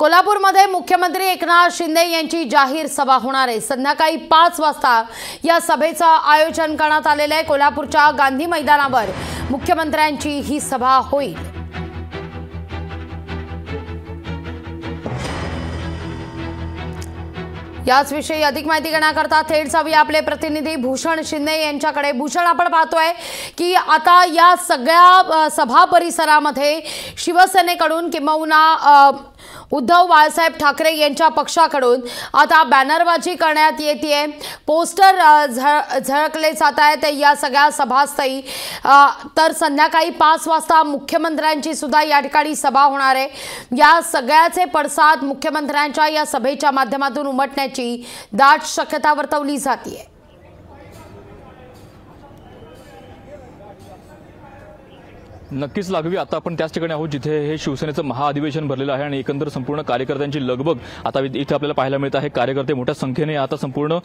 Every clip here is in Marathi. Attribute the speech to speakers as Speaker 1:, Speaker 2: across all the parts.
Speaker 1: कोल्हापूरमध्ये मुख्यमंत्री एकनाथ शिंदे यांची जाहीर सभा होणार आहे। संध्याकाळी 5 वाजता या सभेचं आयोजन करण्यात आलेलं आहे। कोल्हापूरच्या गांधी मैदानावर मुख्यमंत्र्यांची ही सभा होईल। याच विषयी अधिक माहिती घेण्याकरता थेट जाऊया आपले प्रतिनिधी भूषण शिंदे यांच्याकडे। भूषण, आपण पाहतोय की आता या सगळ्या सभा परिसरामध्ये शिवसेनेकडून किंवा उद्धव बाळासाहेब ठाकरे यांच्या पक्षाकडून आता बॅनरबाजी करण्यात येते, पोस्टर झळकले जात आहेत या सगळ्या सभास्थळी। तर संध्याकाळी 5 वाजता मुख्यमंत्र्यांची सुद्धा या ठिकाणी सभा होणार आहे। या सगळ्याचे पडसाद मुख्यमंत्र्यांच्या या सभेच्या माध्यमातून उमटण्याची दाट शक्यता वर्तवली जाते।
Speaker 2: नक्कीच लागवी, आता आपण त्याच ठिकाणी आहोत जिथे हे शिवसेनेचं महाअधिवेशन भरलेलं आहे आणि एकंदर संपूर्ण कार्यकर्त्यांची लगबग आता इथे आपल्याला पाहायला मिळत आहे। कार्यकर्ते मोठ्या संख्येने आता संपूर्ण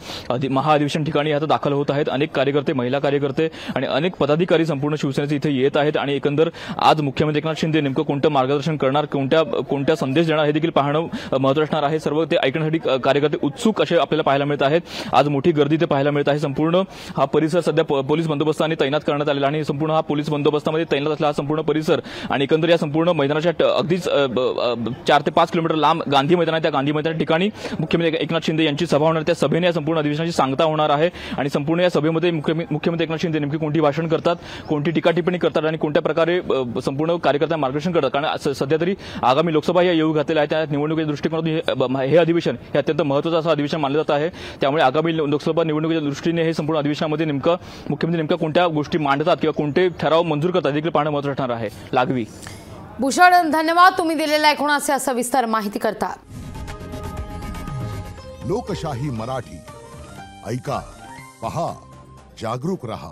Speaker 2: महाअधिवेशन ठिकाणी आता दाखल होत आहेत। अनेक कार्यकर्ते, महिला कार्यकर्ते आणि अनेक पदाधिकारी संपूर्ण शिवसेनेचे इथे येत आहेत आणि एकंदर आज मुख्यमंत्री एकनाथ शिंदे नेमकं कोणतं मार्गदर्शन करणार, कोणत्या संदेश देणार हे देखील पाहणं महत्त्वाचं असणार आहे। सर्व ते ऐकण्यासाठी कार्यकर्ते उत्सुक असे आपल्याला पाहायला मिळत आहेत। आज मोठी गर्दी ते पाहायला मिळत आहे। संपूर्ण हा परिसर सध्या पोलीस बंदोबस्ताने तैनात करण्यात आलेला आणि संपूर्ण हा पोलीस बंदोबस्तामध्ये तैनात असलेला संपूर्ण परिसर आणि एकंदर या संपूर्ण मैदानाच्या अगदीच 4 ते 5 किलोमीटर लांब गांधी मैदान आहे। त्या गांधी मैदाना ठिकाणी मुख्यमंत्री एकनाथ शिंदे यांची सभा होणार। त्या सभेने या संपूर्ण अधिवेशनाची सांगता होणार आहे आणि संपूर्ण या सभेमध्ये मुख्यमंत्री एकनाथ शिंदे नेमकी कोणती भाषण करतात, कोणती टीका टिप्पणी करतात आणि कोणत्या प्रकारे संपूर्ण कार्यकर्त्यांना मार्गदर्शन करतात। कारण सध्या तरी आगामी लोकसभा या येऊ घातलेल्या आहे, त्या निवडणुकीच्या दृष्टिकोनातून हे अधिवेशन हे अत्यंत महत्त्वाचं असं अधिवेशन मानलं जात आहे। त्यामुळे आगामी लोकसभा निवडणुकीच्या दृष्टीने हे संपूर्ण अधिवेशनामध्ये मुख्यमंत्री नेमक्या कोणत्या गोष्टी मांडतात किंवा कोणते ठराव मंजूर करतात देखील पाहणं महत्त्वाचं ठरणार आहे। लागवी,
Speaker 1: भूषण, धन्यवाद तुम्ही दिलेल्या एकूणाचे सविस्तर माहिती करता।
Speaker 3: लोकशाही मराठी ऐका, पहा, जागरूक रहा।